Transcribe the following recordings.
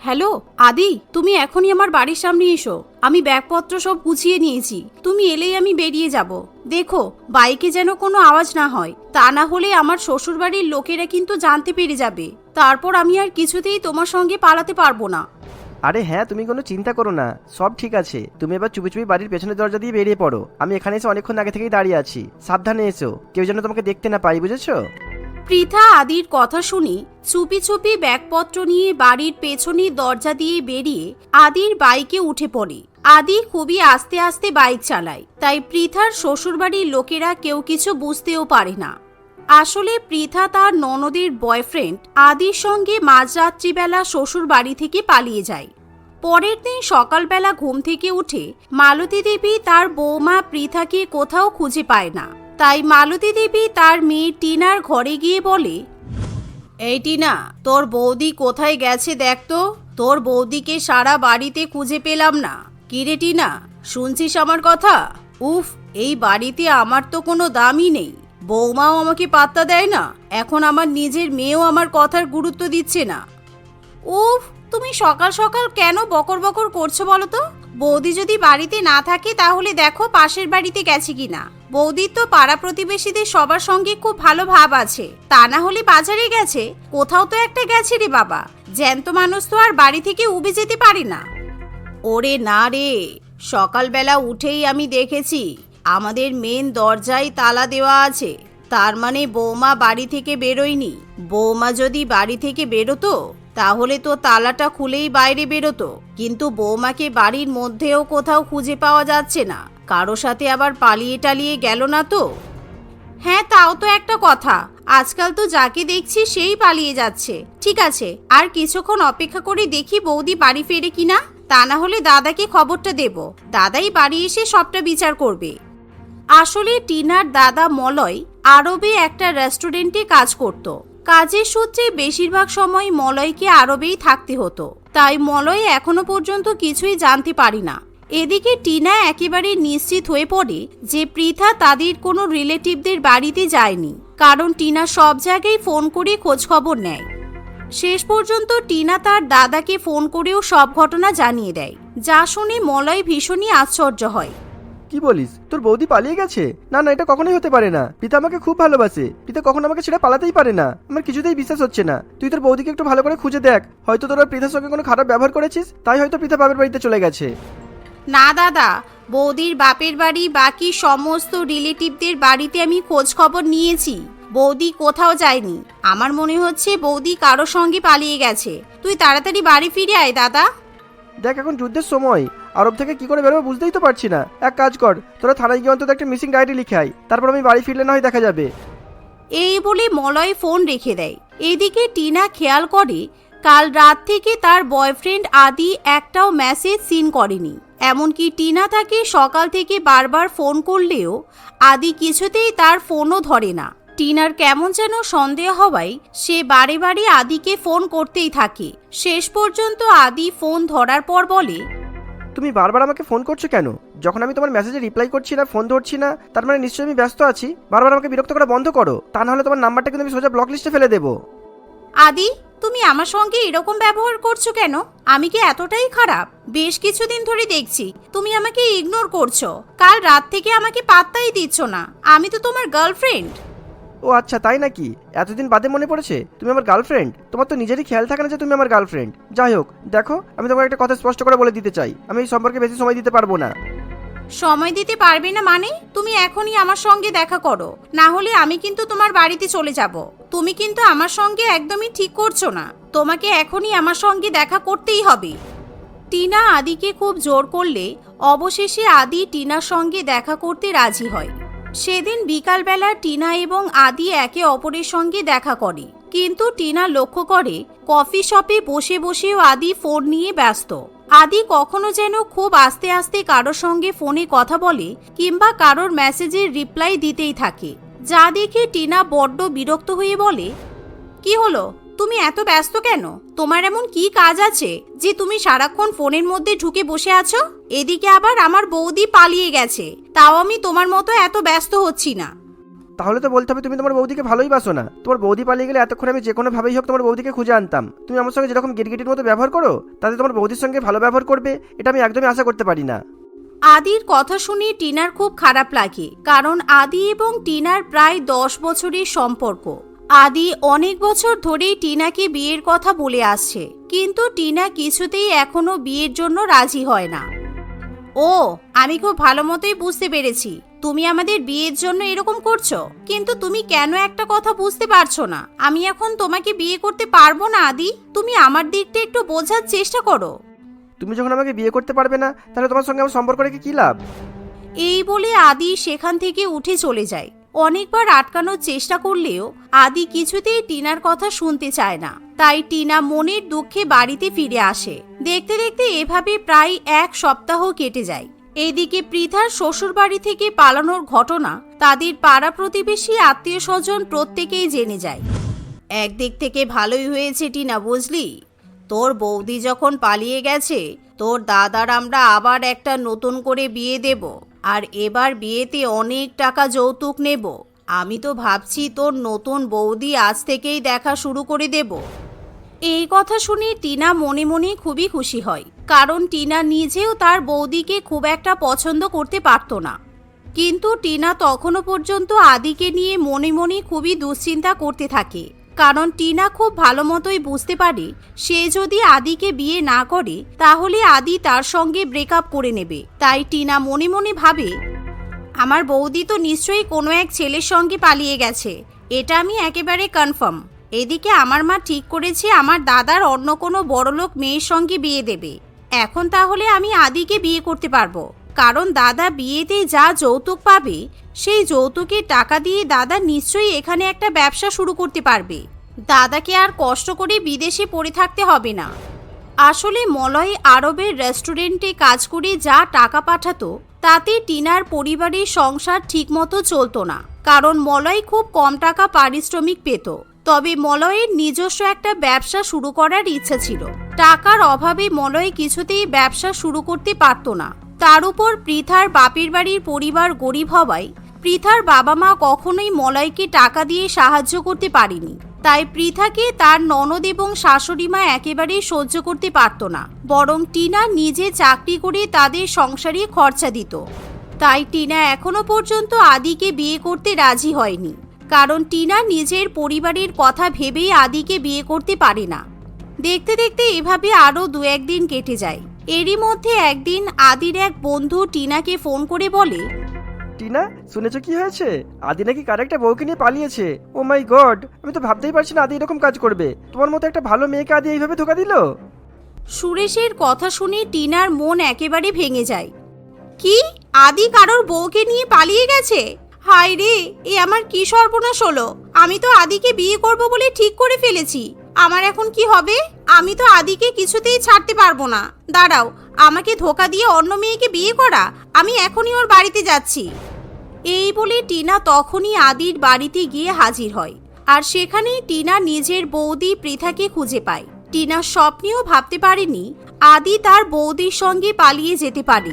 Hello আদি, তুমি এখনই আমার বাড়ির সামনে এসো। আমি ব্যাগপত্র সব গুছিয়ে নিয়েছি, তুমি এলেই আমি বেরিয়ে যাব। দেখো বাইকে যেন কোনো আওয়াজ না হয়, তা না হলে আমার শ্বশুরবাড়ির লোকেরা কিন্তু জানতে পেরে যাবে। তারপর আমি আর কিছুতেই তোমার সঙ্গে পালাতে পারবো না। আরে হ্যাঁ, তুমি কোনো চিন্তা করো না, সব ঠিক আছে। তুমি এবার চুপি চুপি বাড়ির পেছনের দরজা দিয়ে বেরিয়ে পড়ো। আমি এখানে এসে অনেকক্ষণ আগে থেকেই দাঁড়িয়ে আছি। সাবধানে এসো, কেউ যেন তোমাকে দেখতে না পাই, বুঝেছো? পৃথা আদির কথা শুনে চুপি চুপি ব্যাগপত্র নিয়ে বাড়ির পেছনের দরজা দিয়ে বেরিয়ে আদির বাইকে উঠে পড়ে। আদি খুবই আস্তে আস্তে বাইক চালায়, তাই পৃথার শ্বশুরবাড়ির লোকেরা কেউ কিছু বুঝতেও পারে না। আসলে পৃথা তার ননদের বয়ফ্রেন্ড আদির সঙ্গে মাঝরাত্রিবেলা শ্বশুর বাড়ি থেকে পালিয়ে যায়। পরের দিন সকালবেলা ঘুম থেকে উঠে মালতী দেবী তার বৌমা পৃথাকে কোথাও খুঁজে পায় না। তাই মালতী দেবী তার মেয়ে টিনার ঘরে গিয়ে বলে, এই টিনা, তোর বৌদি কোথায় গেছে দেখ তো। তোর বৌদিকে সারা বাড়িতে খুঁজে পেলাম না। কিরে টিনা, শুনছিস আমার কথা? উফ, এই বাড়িতে আমার তো কোনো দামই নেই। বৌমাও আমাকে পাত্তা দেয় না, এখন আমার নিজের মেয়েও আমার কথার গুরুত্ব দিচ্ছে না। উফ, তুমি সকাল সকাল কেন বকর বকর করছো বলো তো? বৌদি যদি বাড়িতে না থাকে তাহলে দেখো পাশের বাড়িতে গেছে কিনা। বৌদির তো পাড়া প্রতিবেশীদের সবার সঙ্গে খুব ভালো ভাব আছে, তা না হলে বাজারে গেছে। কোথাও তো একটা গেছে রে বাবা, জ্যান্ত মানুষ তো আর বাড়ি থেকে উবে যেতে পারে না। ওরে না রে, সকালবেলা উঠেই আমি দেখেছি আমাদের মেন দরজায় তালা দেওয়া আছে। তার মানে বৌমা বাড়ি থেকে বেরোয়নি। বৌমা যদি বাড়ি থেকে বেরোতো তাহলে তো তালাটা খুলেই বাইরে বেরোতো, কিন্তু বৌমাকে বাড়ির মধ্যেও কোথাও খুঁজে পাওয়া যাচ্ছে না। কারো সাথে আবার পালিয়ে টালিয়ে গেল না তো? হ্যাঁ, তাও তো একটা কথা। আজকাল তো যাকে দেখছি সেই পালিয়ে যাচ্ছে। ঠিক আছে, আর কিছুক্ষণ অপেক্ষা করে দেখি বৌদি বাড়ি ফেরে কিনা। তা না হলে দাদাকে খবরটা দেব, দাদাই বাড়ি এসে সবটা বিচার করবে। আসলে টিনার দাদা মলয় আরবে একটা রেস্টুরেন্টে কাজ করত। কাজের সূত্রে বেশিরভাগ সময় মলয়কে আরবেই থাকতে হতো, তাই মলয় এখনো পর্যন্ত কিছুই জানতে পারি না। এদিকে টিনা একেবারে নিশ্চিত হয়ে পড়ে যে পৃথা তাদের কোনো রিলেটিভদের বাড়িতে যায়নি, কারণ টিনা সব জায়গায় ফোন করে খোঁজখবর নেয়। শেষ পর্যন্ত টিনা তার দাদাকে ফোন করেও সব ঘটনা জানিয়ে দেয়, যা শুনে মলয় ভীষণই আশ্চর্য হয়। কি বলিস, তোর বৌদি পালিয়ে গেছে? না না, এটা কখনোই হতে পারে না। পিতা আমাকে খুব ভালোবাসে, পিতা কখনো আমাকে ছেড়ে পালাতেই পারে না। আমার কিছুতেই বিশ্বাস হচ্ছে না। তুই তোর বৌদিকে একটু ভালো করে খুঁজে দেখ, হয়তো তোরা পৃথার সঙ্গে কোনো খারাপ ব্যবহার করেছিস, তাই হয়তো পৃথা বাপের বাড়িতে চলে গেছে। না দাদা, বৌদির বাপের বাড়ি বাকি সমস্ত রিলেটিভদের বাড়িতে আমি খোঁজ খবর নিয়েছি, বৌদি কোথাও যায়নি। আমার মনে হচ্ছে বৌদি কারোর সঙ্গে পালিয়ে গেছে। তুই তাড়াতাড়ি বাড়ি ফিরে আয় দাদা। দেখ, এখন যুদ্ধের সময়, আরব থেকে কি করে বেরোবো বুঝতেই তো পারছি না। এক কাজ কর, তোরা থানায় গিয়ে অন্তত একটা মিসিং ডায়েরি লিখে আয়, তারপর আমি বাড়ি ফিরলে না হয় দেখা যাবে। এই বলে মলয় ফোন রেখে দেয়। এদিকে টিনা খেয়াল করে কাল রাত থেকে তার বয়ফ্রেন্ড আদি একটাও মেসেজ সিন করেনি। এমনকি টিনা তাকে সকাল থেকে বারবার ফোন করলেও আদি কিছুতেই তার ফোনও ধরে না। টিনার কেমন যেন সন্দেহ হওয়ায় সে বারে বারে আদিকে ফোন করতেই থাকে। শেষ পর্যন্ত আদি ফোন ধরার পর বলে, তুমি বারবার আমাকে ফোন করছো কেন? যখন আমি তোমার মেসেজে রিপ্লাই করছি না, ফোন ধরছি না, তার মানে নিশ্চয়ই আমি ব্যস্ত আছি। বারবার আমাকে বিরক্ত করা বন্ধ করো, তা না হলে তোমার নাম্বারটা কিন্তু আমি সোজা ব্লক লিস্টে ফেলে দেবো। আদি, তুমি আমার সঙ্গে এরকম ব্যবহার করছো কেন? আমি কি এতটাই খারাপ? বেশ কিছুদিন ধরে দেখছি তুমি আমাকে ইগনোর করছো। কাল রাত থেকে আমাকে পাত্তাই দিচ্ছ না। আমি তো তোমার গার্লফ্রেন্ড। ও আচ্ছা, তাই নাকি? এতদিন বাদে মনে পড়েছে তুমি আমার গার্লফ্রেন্ড? তোমার তো নিজেরই খেয়াল থাকে না যে তুমি আমার গার্লফ্রেন্ড। যাই হোক, দেখো, আমি তোমাকে একটা কথা স্পষ্ট করে বলে দিতে চাই, আমি এই সম্পর্কে বেশি সময় দিতে পারবো না। সময় দিতে পারবে না মানে? তুমি এখনই আমার সঙ্গে দেখা করো, না হলে আমি কিন্তু তোমার বাড়িতে চলে যাব। তুমি কিন্তু আমার সঙ্গে একদমই ঠিক করছো না। তোমাকে এখনই আমার সঙ্গে দেখা করতেই হবে। টিনা আদিকে খুব জোর করলে অবশেষে আদি টিনার সঙ্গে দেখা করতে রাজি হয়। সেদিন বিকালবেলা টিনা এবং আদি একে অপরের সঙ্গে দেখা করে, কিন্তু টিনা লক্ষ্য করে কফি শপে বসে বসেও আদি ফোন নিয়ে ব্যস্ত। আদি কখনো যেন খুব আস্তে আস্তে কারোর সঙ্গে ফোনে কথা বলে কিংবা কারোর মেসেজের রিপ্লাই দিতেই থাকে, যা দেখে টিনা বড্ড বিরক্ত হয়ে বলে, কি হলো, তুমি এত ব্যস্ত কেন? তোমার এমন কি কাজ আছে যে তুমি সারাক্ষণ ফোনের মধ্যে ঢুকে বসে আছো? এদিকে আবার আমার বৌদি পালিয়ে গেছে, তাও আমি তোমার মতো এত ব্যস্ত হচ্ছি না। তাহলে তো বলতে হবে তুমি তোমার বৌদিকে ভালোই বাসো না। তোমার বৌদি পালিয়ে গেলে এতক্ষণ আমি যে কোনো ভাবেই হোক তোমার বৌদিকে খুঁজে আনতাম। তুমি আমার সঙ্গে যেরকম গিরগিটির মতো ব্যবহার করো, তাতে তোমার বৌদির সঙ্গে ভালো ব্যবহার করবে এটা আমি একদমই আশা করতে পারি না। আদির কথা শুনে টিনার খুব খারাপ লাগে, কারণ আদি এবং টিনার প্রায় 10 বছরের সম্পর্ক। আদি অনেক বছর ধরেই টিনাকে বিয়ের কথা বলে আসছে, কিন্তু টিনা কিছুতেই এখনো বিয়ের জন্য রাজি হয় না। ও, আমি খুব ভালো মতোই বুঝতে পেরেছি তুমি আমাদের বিয়ের জন্য এরকম করছো, কিন্তু তুমি কেন একটা কথা বুঝতে পারছো না? আমি এখন তোমাকে বিয়ে করতে পারবো না আদি। তুমি আমার দিকটা একটু বোঝার চেষ্টা করো। তুমি যখন আমাকে বিয়ে করতে পারবে না, তাহলে তোমার সঙ্গে আমার সম্পর্ক রেখে কি লাভ? এই বলে আদি সেখান থেকে উঠে চলে যায়। অনেকবার আটকানোর চেষ্টা করলেও আদি কিছুতেই টিনার কথা শুনতে চায় না। তাই টিনা মনের দুঃখে বাড়িতে ফিরে আসে। দেখতে দেখতে এভাবে প্রায় 1 সপ্তাহ কেটে যায়। এদিকে পৃথার শ্বশুর বাড়ি থেকে পালানোর ঘটনা তাদের পাড়া প্রতিবেশী আত্মীয় স্বজন প্রত্যেকেই জেনে যায়। একদিক থেকে ভালোই হয়েছে টিনা, বুঝলি? তোর বৌদি যখন পালিয়ে গেছে, তোর দাদার আমরা আবার একটা নতুন করে বিয়ে দেব, আর এবার বিয়েতে অনেক টাকা যৌতুক নেব। আমি তো ভাবছি তোর নতুন বৌদি আজ থেকেই দেখা শুরু করে দেব। এই কথা শুনে টিনা মনে মনে খুবই খুশি হয়, কারণ টিনা নিজেও তার বৌদিকে খুব একটা পছন্দ করতে পারত না। কিন্তু টিনা তখনও পর্যন্ত আদিকে নিয়ে মনে মনে খুবই দুশ্চিন্তা করতে থাকে, কারণ টিনা খুব ভালো মতোই বুঝতে পারে সে যদি আদিকে বিয়ে না করে তাহলে আদি তার সঙ্গে ব্রেকআপ করে নেবে। তাই টিনা মনে মনে ভাবে, আমার বৌদি তো নিশ্চয়ই কোনো এক ছেলের সঙ্গে পালিয়ে গেছে, এটা আমি একেবারে কনফার্ম। এদিকে আমার মা ঠিক করেছে আমার দাদার অন্য কোনো বড়লোক মেয়ের সঙ্গে বিয়ে দেবে। এখন তাহলে আমি আদিকে বিয়ে করতে পারবো, কারণ দাদা বিয়েতে যা যৌতুক পাবে সেই যৌতুকের টাকা দিয়ে দাদা নিশ্চয়ই এখানে একটা ব্যবসা শুরু করতে পারবে। দাদাকে আর কষ্ট করে বিদেশে পড়ে থাকতে হবে না। আসলে মলয় আরবের রেস্টুরেন্টে কাজ করে যা টাকা পাঠাতো তাতে টিনার পরিবারের সংসার ঠিকমতো চলতো না, কারণ মলয় খুব কম টাকা পারিশ্রমিক পেত। তবে মলয়ের নিজস্ব একটা ব্যবসা শুরু করার ইচ্ছা ছিল। টাকার অভাবে মলয় কিছুতেই ব্যবসা শুরু করতে পারত না। তার উপর পৃথার বাপের বাড়ির পরিবার গরিব হওয়ায় পৃথার বাবা মা কখনোই মলয়কে টাকা দিয়ে সাহায্য করতে পারেনি। তাই পৃথাকে তার ননদ এবং শাশুড়ি মা একেবারেই সহ্য করতে পারত না, বরং টিনা নিজে চাকরি করে তাদের সংসারে খরচা দিত। তাই টিনা এখনো পর্যন্ত আদিকে বিয়ে করতে রাজি হয়নি, কারণ টিনা নিজের পরিবারের কথা ভেবেই আদিকে বিয়ে করতে পারে না। দেখতে দেখতে এভাবে আরো 2-1 দিন কেটে যায়। এরই মধ্যে একদিন আদির এক বন্ধু টিনাকে ফোন করে বলে, টিনা, শুনেছো কি হয়েছে? আদি নাকি কার একটা বউকে নিয়ে পালিয়েছে। ও মাই গড, আমি তো ভাবতেই পারছি না আদি এরকম কাজ করবে। তোমার মতো একটা ভালো মেয়েকে আদি এইভাবে ধোকা দিল। সুরেশের কথা শুনে টিনার মন একেবারে ভেঙে যায়। কি, আদি কারোর বউকে নিয়ে পালিয়ে গেছে? হায় রে, এ আমার কি সর্বনাশ হলো! আমি তো আদিকে বিয়ে করব বলে ঠিক করে ফেলেছি। আমার এখন কি হবে? আমি তো আদিকে কিছুতেই ছাড়তে পারবো না। দাঁড়াও, আমাকে ধোকা দিয়ে অন্য মেয়েকে বিয়ে করা? আমি এখনই ওর বাড়িতে যাচ্ছি। এই বলে টিনা তখনই আদির বাড়িতে গিয়ে হাজির হয়, আর সেখানেই টিনা নিজের বৌদি পৃথাকে খুঁজে পায়। টিনা স্বপ্নেও ভাবতে পারেনি আদি তার বৌদির সঙ্গে পালিয়ে যেতে পারে।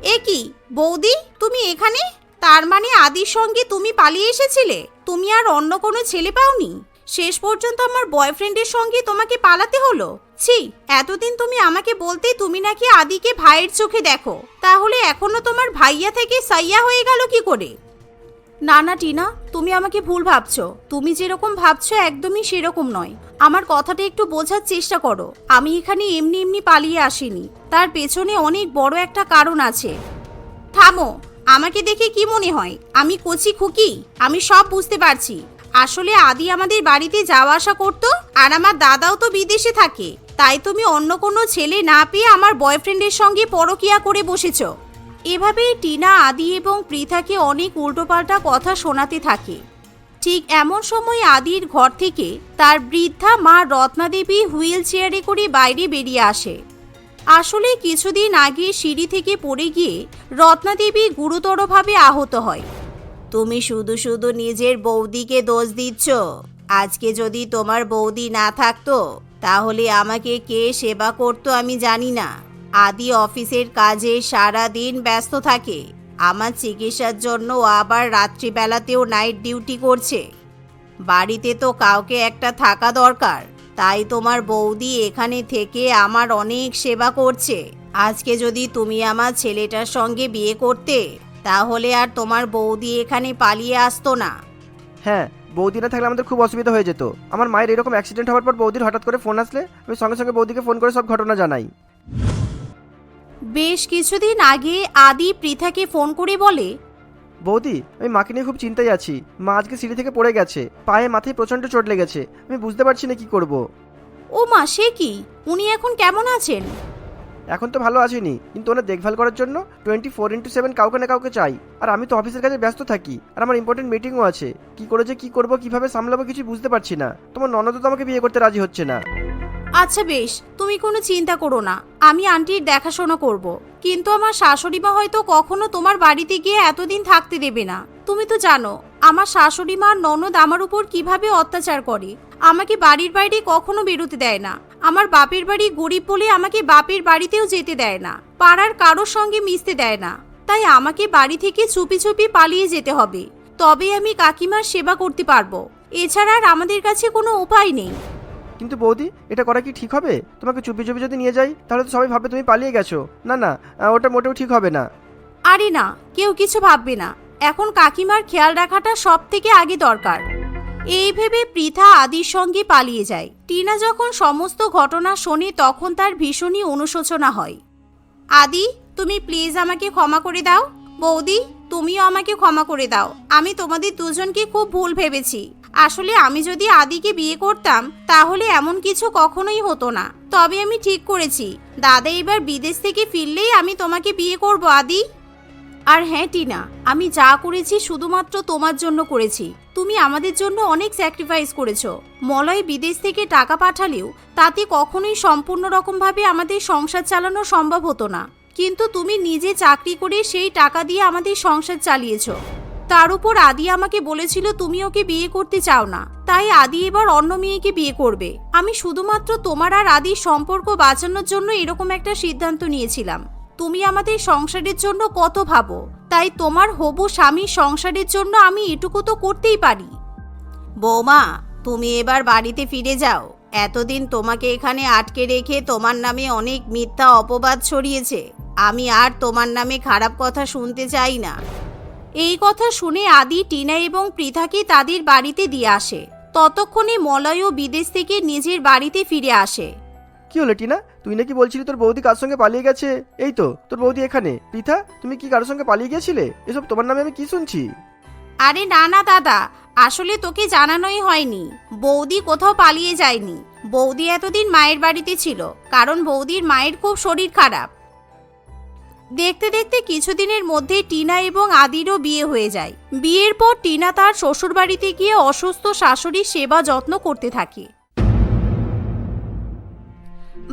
এ কি বৌদি, তুমি এখানে? তার মানে আদির সঙ্গে তুমি পালিয়ে এসেছিলে? তুমি আর অন্য কোনো ছেলে পাওনি? শেষ পর্যন্ত আমার বয়ফ্রেন্ডের সঙ্গে তোমাকে পালাতে হলো? ছি, এতদিন তুমি আমাকে বলতে তুমি নাকি আদিকে ভাইয়ের চোখে দেখো, তাহলে এখনো তোমার ভাইয়া থেকে সাইয়া হয়ে গেল কি করে? না না টিনা, তুমি আমাকে ভুল ভাবছো। তুমি যেরকম ভাবছো একদমই সেরকম নয়। আমার কথাটা একটু বোঝার চেষ্টা করো। আমি এখানে এমনি এমনি পালিয়ে আসিনি, তার পেছনে অনেক বড় একটা কারণ আছে। থামো, আমাকে দেখে কি মনে হয় আমি কচি খুকি? আমি সব বুঝতে পারছি। আসলে আদি আমাদের বাড়িতে যাওয়া আসা করতো, আর আমার দাদাও তো বিদেশে থাকে। তাই তুমি অন্য কোনো ছেলে না পেয়ে আমার বয়ফ্রেন্ডের সঙ্গে পরকিয়া করে বসেছো। এভাবেই টিনা আদি এবং পৃথাকে অনেক উল্টোপাল্টা কথা শোনাতে থাকে। ঠিক এমন সময় আদির ঘর থেকে তার বৃদ্ধা মা রত্নাদেবী হুইল চেয়ারে করে বাইরে বেরিয়ে আসে। আসলে কিছুদিন আগে সিঁড়ি থেকে পড়ে গিয়ে রত্নাদেবী গুরুতরভাবে আহত হয়। তুমি শুধু শুধু নিজের বৌদিকে দোষ দিচ্ছ। আজকে যদি তোমার বৌদি না থাকতো তাহলে আমাকে কে সেবা করতো আমি জানি না। আদি অফিসের কাজে সারা দিন ব্যস্ত থাকে, আমার চিকিৎসার জন্য আবার রাত্রিবেলাতেও নাইট ডিউটি করছে। বাড়িতে তো কাউকে একটা থাকা দরকার, তাই তোমার বৌদি এখানে থেকে আমার অনেক সেবা করছে। আজকে যদি তুমি আমার ছেলেটার সঙ্গে বিয়ে করতে, তাহলে আর তোমার বৌদি এখানে পালিয়ে আসতো না। হ্যাঁ, বৌদি না থাকলে আমাদের খুব অসুবিধা হয়ে যেত। আমার মায়ের এরকম অ্যাক্সিডেন্ট হওয়ার পর বৌদির হঠাৎ করে ফোন আসলে আমি সঙ্গে সঙ্গে বৌদিকে ফোন করে সব ঘটনা জানাই। বেশ কিছুদিন আগে আদি পৃথাকে ফোন করে বলে, বৌদি, আমি মাকে নিয়ে খুব চিন্তায় আছি। মা আজকে সিঁড়ি থেকে পড়ে গেছে, পায়ে মাথায় প্রচণ্ড চোট লেগেছে। আমি বুঝতে পারছি না কি করব। ও মা, সে কি? উনি এখন কেমন আছেন? এখন তো ভালো আছেনি, কিন্তু ওনার দেখভাল করার জন্য 24x7 কাউকে না কাউকে চাই। আর আমি তো অফিসের কাজে ব্যস্ত থাকি, আর আমার ইম্পর্টেন্ট মিটিংও আছে। কি করে যে কি করব, কিভাবে সামলাবো কিছু বুঝতে পারছি না। তোমার ননদ তো আমাকে বিয়ে করতে রাজি হচ্ছে না। আচ্ছা বেশ, তুমি কোনো চিন্তা করো না, আমি আন্টির দেখাশোনা করব। কিন্তু আমার শাশুড়ি মা হয়তো কখনো তোমার বাড়িতে গিয়ে এতদিন থাকতে দেবে না। তুমি তো জানো আমার শাশুড়ি মা ননদ আমার উপর কিভাবে অত্যাচার করে। আমাকে বাড়ির বাইরে কখনো বেরোতে দেয় না। আমার বাপের বাড়ি গরিব বলে আমাকে বাপের বাড়িতেও যেতে দেয় না, পাড়ার কারোর সঙ্গে মিশতে দেয় না। তাই আমাকে বাড়ি থেকে চুপি চুপি পালিয়ে যেতে হবে, তবে আমি কাকিমার সেবা করতে পারবো। এছাড়া আর আমাদের কাছে কোনো উপায় নেই। কিন্তু বৌদি, এটা করা কি ঠিক হবে? তোমাকে চুপি চুপি যদি নিয়ে যাই তাহলে তো সবাই ভাববে তুমি পালিয়ে গেছো। না না, ওটা মোটেও ঠিক হবে না। আরে না, কেউ কিছু ভাববে না। এখন কাকিমার খেয়াল রাখাটা সব থেকে আগে দরকার। এই ভেবে পৃথা আদির সঙ্গে পালিয়ে যায়। টিনা যখন সমস্ত ঘটনা শোনে তখন তার ভীষণই অনুশোচনা হয়। আদি, তুমি প্লিজ আমাকে ক্ষমা করে দাও। বৌদি, তুমিও আমাকে ক্ষমা করে দাও। আমি তোমাদের দুজনকে খুব ভুল ভেবেছি। আসলে আমি যদি আদিকে বিয়ে করতাম তাহলে এমন কিছু কখনোই হতো না। তবে আমি ঠিক করেছি, দাদা এবার বিদেশ থেকে ফিরলেই আমি তোমাকে বিয়ে করব আদি। আর হ্যাঁ টিনা, আমি যা করেছি শুধুমাত্র তোমার জন্য করেছি। তুমি আমাদের জন্য অনেক স্যাক্রিফাইস করেছো। মলয় বিদেশ থেকে টাকা পাঠালেও তাতে কখনোই সম্পূর্ণ রকমভাবে আমাদের সংসার চালানো সম্ভব হতো না। কিন্তু তুমি নিজে চাকরি করে সেই টাকা দিয়ে আমাদের সংসার চালিয়েছো। তার উপর আদি আমাকে বলেছিল তুমি ওকে বিয়ে করতে চাও না, তাই আদি এবার অন্য মেয়েকে বিয়ে করবে। আমি শুধুমাত্র তোমার আর আদির সম্পর্ক বাঁচানোর জন্য এরকম একটা সিদ্ধান্ত নিয়েছিলাম। তুমি আমাদের সংসারের জন্য কত ভাবো, তাই তোমার হবু স্বামীর সংসারের জন্য আমি এটুকু তো করতেই পারি। বৌমা, তুমি এবার বাড়িতে ফিরে যাও। এতদিন তোমাকে এখানে আটকে রেখে তোমার নামে অনেক মিথ্যা অপবাদ ছড়িয়েছে। আমি আর তোমার নামে খারাপ কথা শুনতে চাই না। এই কথা শুনে আদি টিনা এবং পৃথাকে তাদের বাড়িতে দিয়ে আসে। ততক্ষণে মলয়ও বিদেশ থেকে নিজের বাড়িতে ফিরে আসে। কি হলো টিনা, তুই নাকি বলছিলি তোর বৌদি কার সঙ্গে পালিয়ে গেছে? এই তো তোর বৌদি এখানে। পৃথা, তুমি কি কারোর সঙ্গে পালিয়ে গেছিলে? এসব তোমার নামে আমি কি শুনছি? আরে না না দাদা, আসলে তোকে জানানোই হয়নি। বৌদি কোথাও পালিয়ে যায়নি। বৌদি এতদিন মায়ের বাড়িতে ছিল, কারণ বৌদির মায়ের খুব শরীর খারাপ। দেখতে দেখতে কিছুদিনের মধ্যে টিনা এবং আদিরও বিয়ে হয়ে যায়। বিয়ের পর টিনা তার শ্বশুর বাড়িতে গিয়ে অসুস্থ শাশুড়ির সেবা যত্ন করতে থাকে।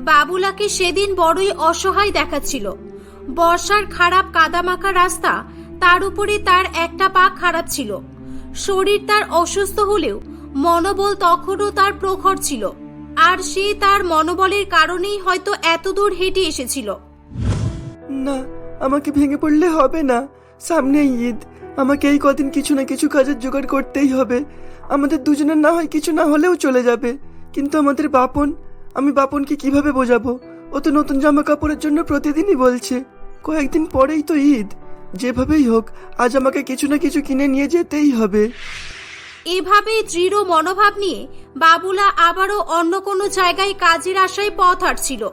বাবুলাকে সেদিন বড়ই অসহায় দেখাচ্ছিল। বর্ষার খারাপ কাদামাখা রাস্তা, তার উপরে তার একটা পা খারাপ ছিল। শরীর তার অসুস্থ হলেও মনোবল তখনও তার প্রখর ছিল। আর সে তার মনোবলের কারণেই হয়তো এত দূর হেঁটে এসেছিল। না, আমাকে ভেঙে পড়লে হবে না। সামনেই ঈদ, আমাকে এই কদিন কিছু না কিছু কাজের জোগাড় করতেই হবে। আমাদের দুজনের না হয় কিছু না হলেও চলে যাবে, কিন্তু আমাদের বাপন, আমি বাপনকে কিভাবে বোঝাবো? ও তো নতুন জামা কাপড়ের জন্য প্রতিদিনই বলছে। কয়েকদিন পরেই তো ঈদ, যেভাবেই হোক আজ আমাকে কিছু না কিছু কিনে নিয়ে যেতেই হবে। এভাবে দৃঢ় মনোভাব নিয়ে বাবুলা আবারও অন্য কোনো জায়গায় কাজের আশায় পথ হাঁটছিল।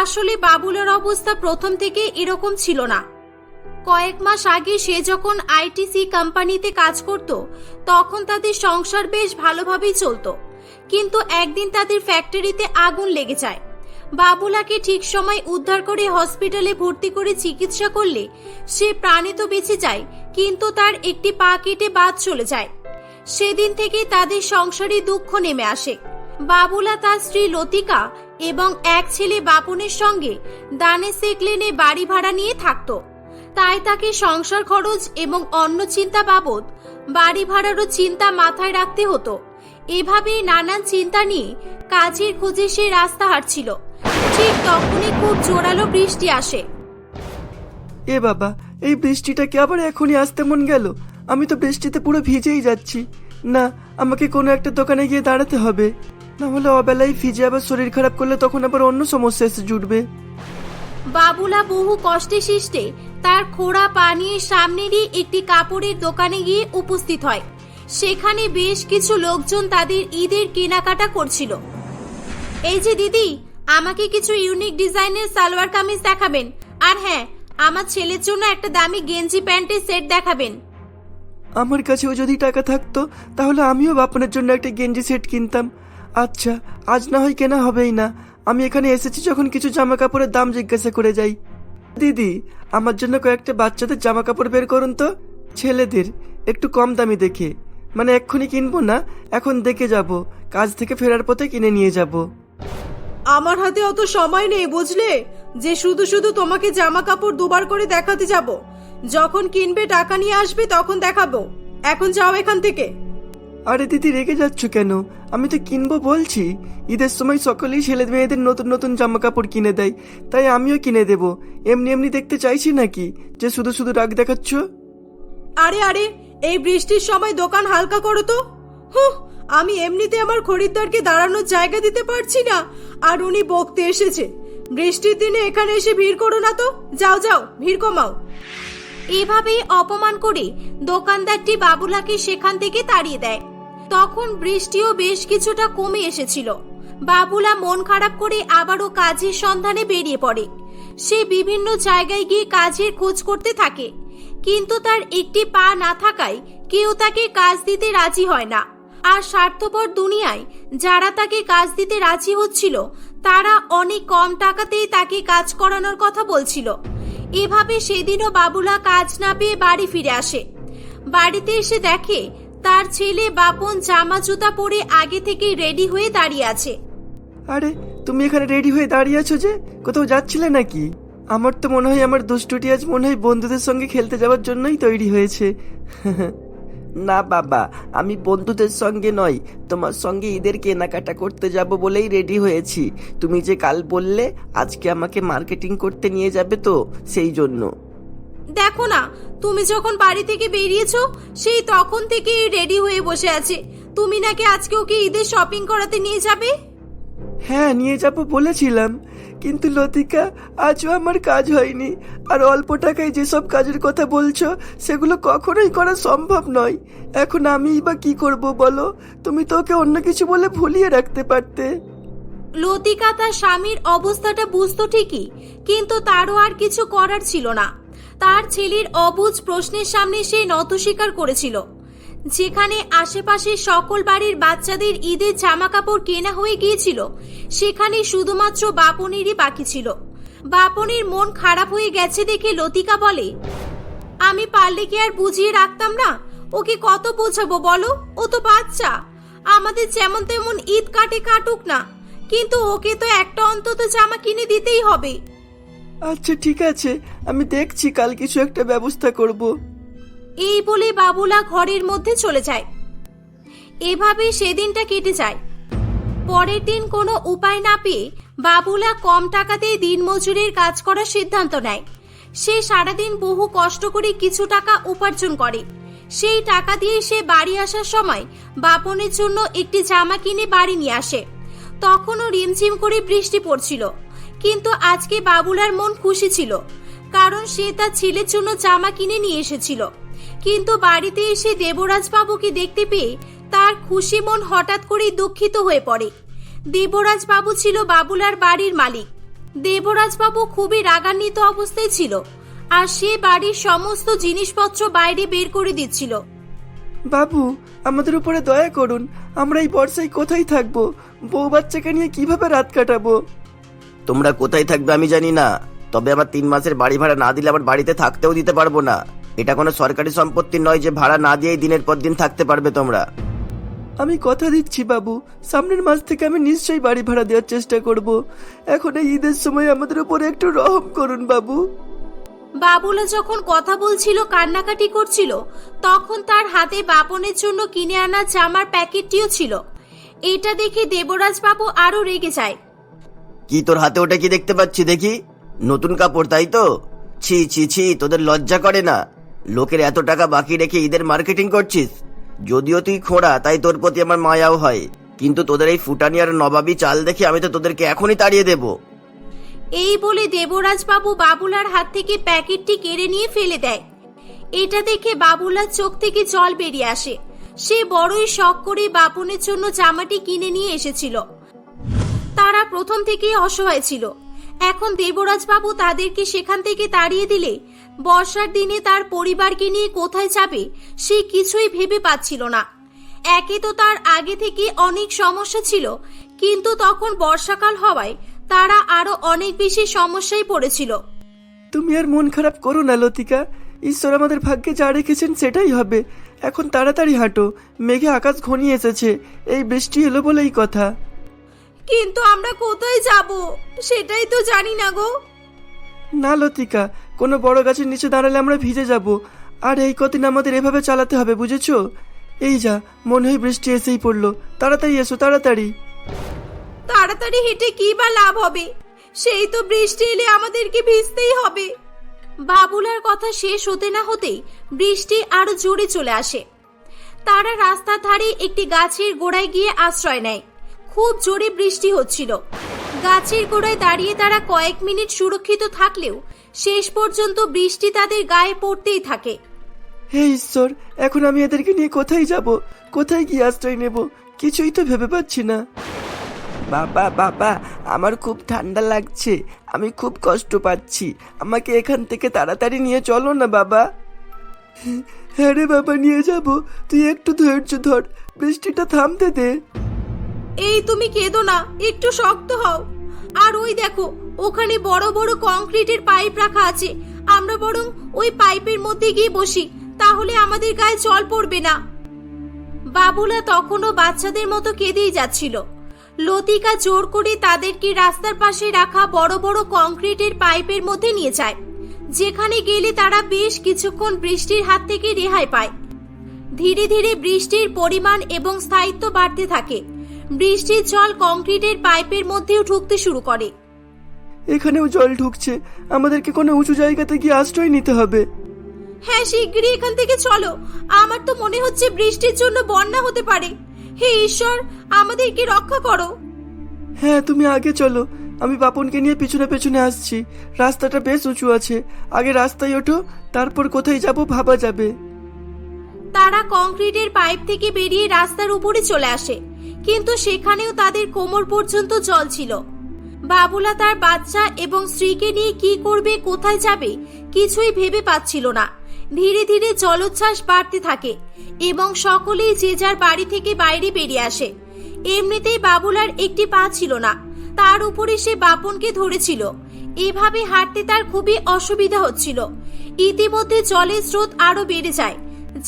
আসলে বাবুলার অবস্থা প্রথম থেকে এরকম ছিল না। কয়েক মাস আগে সে যখন আইটিসি কোম্পানিতে কাজ করত, তখন তাদের সংসার বেশ ভালোভাবেই চলত। কিন্তু একদিন তাদের ফ্যাক্টরিতে আগুন লেগে যায়। বাবুলাকে ঠিক সময় উদ্ধার করে হসপিটালে ভর্তি করে চিকিৎসা করলে সে প্রাণে তো বেঁচে যায়, কিন্তু তার একটি পা কেটে বাদ চলে যায়। সেদিন থেকে তাদের সংসারে দুঃখ নেমে আসে। বাবুলা তার স্ত্রী লতিকা এবং এক ছেলে বাপনের সঙ্গে দানেশেক লেনে বাড়ি ভাড়া নিয়ে থাকত। তাই তাকে সংসার খরচ এবং অন্য চিন্তা বাবদ বাড়ি ভাড়ারও চিন্তা মাথায় রাখতে হতো। এভাবেই নানান চিন্তা নিয়ে কাজের খোঁজে সে রাস্তা হাঁটছিল। ঠিক তখনই খুব জোরালো বৃষ্টি আসে। এ বাবা, এই বৃষ্টিটাকে আবার এখনই আসতে মন গেল। আমি তো বৃষ্টিতে পুরো ভিজেই যাচ্ছি। না, আমাকে কোনো একটা দোকানে গিয়ে দাঁড়াতে হবে, না হলে অবেলায় ভিজে আবার শরীর খারাপ করলে তখন আবার অন্য সমস্যা এসে জুটবে। বাবুলা বহু কষ্টে সৃষ্টে তার খোঁড়া পা নিয়ে সামনেরই একটি কাপড়ের দোকানে গিয়ে উপস্থিত হয়। সেখানে বেশ কিছু লোকজন তাদের ঈদের কেনাকাটা করছিল। এই যে দিদি, আমাকে কিছু ইউনিক ডিজাইনের সালোয়ার কামিজ দেখাবেন, আর হ্যাঁ, আমার ছেলের জন্য একটা দামি গেঞ্জি প্যান্টের সেট দেখাবেন। আমার কাছেও যদি টাকা থাকতো তাহলে আমিও বাপনের জন্য একটা গেঞ্জি সেট কিনতাম। আচ্ছা, আজ না হয় কেনা হবেই না। আমি এখানে এসেছি যখন কিছু জামা কাপড়ের দাম জিজ্ঞাসা করে যাই। দিদি, আমার জন্য কয়েকটা বাচ্চাদের জামা কাপড় বের করুন তো, ছেলেদের, একটু কম দামি দেখে। মানে এক্ষুনি কিনবো না, এখন দেখে যাব, কাজ থেকে ফেরার পথে কিনে নিয়ে যাব। আমার হাতে অত সময় নেই বুঝলে, যে শুধু শুধু তোমাকে জামা কাপড় দুবার করে দেখাতে যাব। যখন কিনবে টাকা নিয়ে আসবে তখন দেখাবো। এখন যাও এখান থেকে। আরে দিদি, রেগে যাচ্ছ কেন? আমি তো কিনবো বলছি। ঈদের সময় সকলেই ছেলে মেয়েদের নতুন নতুন জামা কাপড় কিনে দেয়, তাই আমিও কিনে দেব। এমনি এমনি দেখতে চাইছি নাকি যে শুধু শুধু রাগ দেখাচ্ছ? আরে আরে, এই বৃষ্টির সময় দোকান হালকা করো তো। হুঁ, আমি এমনিতে আমার খরিদ্দারকে দাঁড়ানোর জায়গা দিতে পারছি না, আর উনি বকতে এসেছে। বৃষ্টির দিনে এখানে এসে ভিড় করো না তো। যাও যাও, ভিড় কমাও। এভাবেই অপমান করে দোকানদারটি বাবুলাকে সেখান থেকে তাড়িয়ে দেয়। তখন বৃষ্টিও বেশ কিছুটা কমে এসেছিল। বাবুলা মন খারাপ করে আবারও কাজের সন্ধানে বেরিয়ে পড়ে। সে বিভিন্ন জায়গায় গিয়ে কাজের খোঁজ করতে থাকে, কিন্তু তার একটি পা না থাকায় কেউ তাকে কাজ দিতে রাজি হয় না। আর স্বার্থপর দুনিয়ায় যারা তাকে কাজ দিতে রাজি হচ্ছিল তারা অনেক কম টাকাতেই তাকে কাজ করানোর কথা বলছিল। এভাবে সেদিনও বাবুলা কাজ না পেয়ে বাড়ি ফিরে আসে। বাড়িতে এসে দেখে তার ছেলে বাপন জামা জুতা পরে আগে থেকেই রেডি হয়ে দাঁড়িয়ে আছে। আরে, তুমি এখানে রেডি হয়ে দাঁড়িয়ে আছো যে? কোথাও যাচ্ছিলে নাকি? আমার তো মনে হয় আমার দুষ্টুটি আজ মনে হয় বন্ধুদের সঙ্গে খেলতে যাওয়ার জন্যই তৈরি হয়েছে। না বাবা, আমি বন্ধুদের সঙ্গে নয়, তোমার সঙ্গে ঈদের কেনাকাটা করতে যাব বলেই রেডি হয়েছি। তুমি যে কাল বললে আজকে আমাকে মার্কেটিং করতে নিয়ে যাবে, তো সেই জন্য। দেখো না, তুমি যখন বাড়ি থেকে বেরিয়েছো সেই তখন থেকে রেডি হয়ে বসে আছে। তুমি নাকি আজকে ওকে ঈদের শপিং করাতে নিয়ে যাবে? হ্যাঁ, নিয়ে যাব বলেছিলাম, কিন্তু লতিকা, আজও আমার কাজ হয়নি। আর অল্প টাকায় যেসব কাজের কথা বলছো সেগুলো কখনোই করা সম্ভব নয়। এখন আমিই বা কি করব বলো? তুমি তো ওকে অন্য কিছু বলে ভুলিয়ে রাখতে পারতে। লতিকা তার স্বামীর অবস্থাটা বুঝতো ঠিকই, কিন্তু তারও আর কিছু করার ছিল না। তার ছেলের অবুঝ প্রশ্নের সামনে সে নত স্বীকার করেছিল। যেখানে আশেপাশে সকল বাড়ির বাচ্চাদের ঈদের জামা কাপড় কেনা হয়ে গিয়েছিল, সেখানে শুধুমাত্র বাপনেরই বাকি ছিল। বাপনের মন খারাপ হয়ে গেছে দেখে লতিকা বলে, আমি পারলে কি আর বুঝিয়ে রাখতাম না? ওকে কত বোঝাবো বলো? ও তো বাচ্চা। আমাদের যেমন তেমন ঈদ কাটুক না, কিন্তু ওকে তো একটা অন্তত জামা কিনে দিতেই হবে। আচ্ছা ঠিক আছে, আমি দেখছি কাল কিছু একটা ব্যবস্থা করব। এই বলে বাবুলা ঘরের মধ্যে চলে যায়। এভাবে সেদিনটা কেটে যায়। পরের দিন কোনো উপায় না পেয়ে বাবুলা কম টাকাতেই দিনমজুরের কাজ করার সিদ্ধান্ত নেয়। সে সারাদিন বহু কষ্ট করে কিছু টাকা উপার্জন করে। সেই টাকা দিয়ে সে বাড়ি আসার সময় বাপনের জন্য একটি জামা কিনে বাড়ি নিয়ে আসে। তখনও রিমঝিম করে বৃষ্টি পড়ছিল, কিন্তু আজকে বাবুলার মন খুশি ছিল, কারণ সে তার ছেলের জন্য জামা কিনে নিয়ে এসেছিল। কিন্তু বাড়িতে এসে দেবরাজ বাবুকে দেখতে পেয়ে তার খুশি মন হঠাৎ করেই দুঃখিত হয়ে পড়ে। দেবরাজ বাবু ছিল বাবুলার বাড়ির মালিক। দেবরাজ বাবু খুবই রাগান্বিত অবস্থায় ছিল, আর সে বাড়ির সমস্ত জিনিসপত্র বাইরে বের করে দিচ্ছিল। বাবু, আমাদের উপরে দয়া করুন। আমরা এই বর্ষায় কোথায় থাকবো? বউ বাচ্চাকে নিয়ে কিভাবে রাত কাটাবো? তোমরা কোথায় থাকবে আমি জানি না, তবে আমার 3 মাসের বাড়ি ভাড়া না দিলে আবার বাড়িতে থাকতেও দিতে পারবো না। এটা কোনো সরকারি সম্পত্তি নয় যে ভাড়া না দিয়েই দিনের পর দিন থাকতে পারবে তোমরা। আমি কথা দিচ্ছি বাবু, সামনের মাস থেকে আমি নিশ্চয়ই বাড়ি ভাড়া দেওয়ার চেষ্টা করব। এখন এই ঈদের সময় আমাদের উপরে একটু রহম করুন বাবু। বাবুলা যখন কথা বলছিল, কান্নাকাটি করছিল, তখন তার হাতে বাপনের জন্য কিনে আনা জামার প্যাকেটটিও ছিল। এটা দেখে দেবরাজ বাবু আরো রেগে যায়। কি তোর হাতে ওটা কি দেখতে পাচ্ছি? দেখি, নতুন কাপড় তাই তো? ছি ছি ছি, তোদের লজ্জা করে না? লোকের এত টাকা বাকি রেখে ঈদের মার্কেটিং করছিস। যদিও তুই খোঁড়া, তাই তোর প্রতি আমার মায়াও হয়, কিন্তু তোদের এই ফুটানি আর নবাবী চাল দেখে আমি তো তোদেরকে এখনই তাড়িয়ে দেব। এই বলে দেবরাজ বাবু বাবুলার হাত থেকে প্যাকেটটি কেড়ে নিয়ে ফেলে দেয়। এটা দেখে বাবুলার চোখ থেকে জল বেরিয়ে আসে। সে বড়ই শখ করে বাপনের জন্য জামাটি কিনে নিয়ে এসেছিল। তারা প্রথম থেকেই অসহায় ছিল। এখন দেবরাজ বাবু তাদেরকে সেখান থেকে তাড়িয়ে দিলে বর্ষার দিনে তার পরিবারকে নিয়ে কোথায় যাবে সে কিছুই ভেবে পাচ্ছিল না। একে তো তার আগে থেকে অনেক সমস্যা ছিল, কিন্তু তখন বর্ষাকাল হওয়ায় তারা আরো অনেক বেশি সমস্যায় পড়েছিল। তুমি আর মন খারাপ করো না লতিকা, ঈশ্বর আমাদের ভাগ্যে যা রেখেছেন সেটাই হবে। এখন তাড়াতাড়ি হাঁটো, মেঘে আকাশ ঘনিয়ে এসেছে, এই বৃষ্টি এলো বলেই কথা। কিন্তু আমরা কোথায় যাব সেটাই তো জানি না গো। না লতিকা, কোনো বড় গাছের নিচে দাঁড়ালে আমরা ভিজে যাব, আর এই কদিন আমাদের এভাবে চালাতে হবে, বুঝেছো? এই যা, মনে হয় বৃষ্টি এসেই পড়লো, তাড়াতাড়ি এসো তাড়াতাড়ি। তাড়াতাড়ি হেঁটে কি বা লাভ হবে? সেই তো বৃষ্টি এলে আমাদেরকে ভিজতেই হবে। বাবুলার কথা শেষ হতে না হতেই বৃষ্টি আরো জোরে চলে আসে। তারা রাস্তার ধারে একটি গাছের গোড়ায় গিয়ে আশ্রয় নেয়। খুব জোরে বৃষ্টি হচ্ছিল। গাছের গোড়ায় দাঁড়িয়ে তারা কয়েক মিনিট সুরক্ষিত থাকলেও শেষ পর্যন্ত বৃষ্টি তাদের গায়ে পড়তেই থাকে। হে ঈশ্বর, এখন আমি এদেরকে নিয়ে কোথায় যাব, কোথায় গিয়ে আশ্রয় নেব, কিছুই তো ভেবে পাচ্ছি না। বাবা বাবা, আমার খুব ঠান্ডা লাগছে, আমি খুব কষ্ট পাচ্ছি, আমাকে এখান থেকে তাড়াতাড়ি নিয়ে চলো না বাবা। হ্যাঁ রে বাবা, নিয়ে যাব, তুই একটু ধৈর্য ধর, বৃষ্টিটা থামতে দে। এই তুমি কেঁদো না, একটু শক্ত হও। আর ওই দেখো, ওখানে বড় বড় কংক্রিটের পাইপ রাখা আছে, আমরা বরং ওই পাইপের মধ্যে গিয়ে বসি, তাহলে আমাদের গায়ে জল পড়বে না। বাবুলা তখনও বাচ্চাদের মতো কেঁদেই যাচ্ছিল। লতিকা জোর করে তাদেরকে রাস্তার পাশে রাখা বড় বড় কংক্রিটের পাইপের মধ্যে নিয়ে যায়, যেখানে গেলে তারা বেশ কিছুক্ষণ বৃষ্টির হাত থেকে রেহাই পায়। ধীরে ধীরে বৃষ্টির পরিমাণ এবং স্থায়িত্ব বাড়তে থাকে। বৃষ্টির জল কংক্রিটের পাইপের মধ্যেও ঢুকতে শুরু করে। এখানেও জল ঢুকছে, আমাদেরকে কোনো উঁচু জায়গাতে গিয়ে আশ্রয় নিতে হবে। হ্যাঁ, শিগগিরই এখান থেকে চলো, আমার তো মনে হচ্ছে বৃষ্টির জন্য বন্যা হতে পারে। হে ঈশ্বর, আমাদেরকে রক্ষা করো। হ্যাঁ, তুমি আগে চলো, আমি বাপনকে নিয়ে পিছনে পেছনে আসছি। রাস্তাটা বেশ উঁচু আছে, আগে রাস্তায় ওঠো, তারপর কোথায় যাব ভাবা যাবে। তারা কংক্রিটের পাইপ থেকে বেরিয়ে রাস্তার উপরে চলে আসে, কিন্তু সেখানেও তাদের কোমর পর্যন্ত জল ছিল। বাবুলা তার বাচ্চা এবং স্ত্রীকে নিয়ে কি করবে, কোথায় যাবে কিছুই ভেবে পাচ্ছিল না। ধীরে ধীরে জলোচ্ছ্বাস বাড়তে থাকে এবং সকলেই যে যার বাড়ি থেকে বাইরে বেরিয়ে আসে। এমনিতেই বাবুলার একটি পা ছিল না, তার উপরে সে বাপনকে ধরেছিল। এভাবে হাঁটতে তার খুবই অসুবিধা হচ্ছিল। ইতিমধ্যে জলের স্রোত আরো বেড়ে যায়,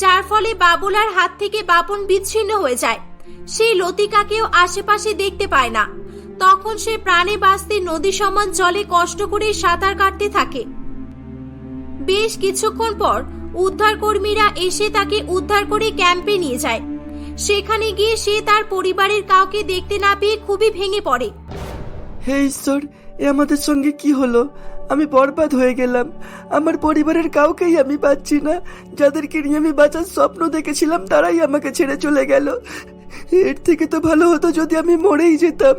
যার ফলে বাবুলার হাত থেকে বাপন বিচ্ছিন্ন হয়ে যায়। সে লতিকাকেও আশেপাশে দেখতে পায় না। তখন সে প্রাণে বাঁচতে নদী সমান জলে কষ্ট করে সাঁতার কাটতে থাকে। বেশ কিছুক্ষণ পর উদ্ধার কর্মীরা এসে তাকে উদ্ধার করে ক্যাম্পে নিয়ে যায়। সেখানে গিয়ে সে তার পরিবারের কাউকে দেখতে না পেয়ে খুবই ভেঙে পড়ে। হে ঈশ্বর, এ আমাদের সঙ্গে কি হলো? আমি বরবাদ হয়ে গেলাম, আমার পরিবারের কাউকেই আমি পাচ্ছি না। যাদেরকে নিয়ে আমি বাঁচার স্বপ্ন দেখেছিলাম তারাই আমাকে ছেড়ে চলে গেল। এর থেকে তো ভালো হতো যদি আমি মরেই যেতাম।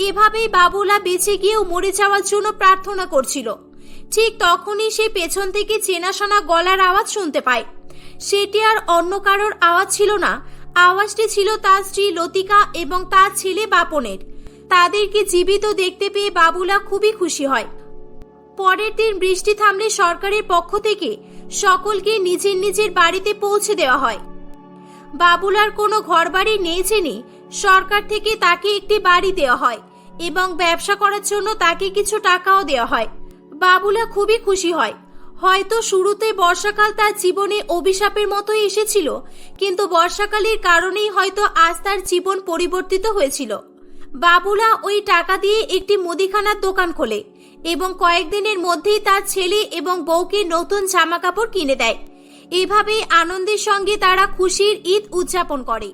এভাবেই বাবুলা বেঁচে গিয়েও মরে যাওয়ার জন্য প্রার্থনা করছিল। ঠিক তখনই সে পেছন থেকে চেনাশোনা গলার আওয়াজ শুনতে পায়। সেটি আর অন্য কারোর আওয়াজ ছিল না, আওয়াজটি ছিল তার স্ত্রী লতিকা এবং তার ছেলে বাপনের। তাদেরকে জীবিত দেখতে পেয়ে বাবুলা খুবই খুশি হয়। পরের দিন বৃষ্টি থামলে সরকারের পক্ষ থেকে সকলকে নিজের নিজের বাড়িতে পৌঁছে দেওয়া হয়। বাবুলার কোনো ঘরবাড়ি নেই জেনে সরকার থেকে তাকে একটি বাড়ি দেওয়া হয় এবং ব্যবসা করার জন্য তাকে কিছু টাকাও দেওয়া হয়। বাবুলা খুবই খুশি হয়। হয়তো শুরুতে বর্ষাকাল তার জীবনে অভিশাপের মতোই এসেছিল, কিন্তু বর্ষাকালের কারণেই হয়তো আজ তার জীবন পরিবর্তিত হয়েছিল। বাবুলা ওই টাকা দিয়ে একটি মুদিখানার দোকান খোলে এবং কয়েকদিনের মধ্যেই তার ছেলে এবং বউকে নতুন জামা কাপড় কিনে দেয়। এভাবেই আনন্দের সঙ্গে তারা খুশির ঈদ উদযাপন করে।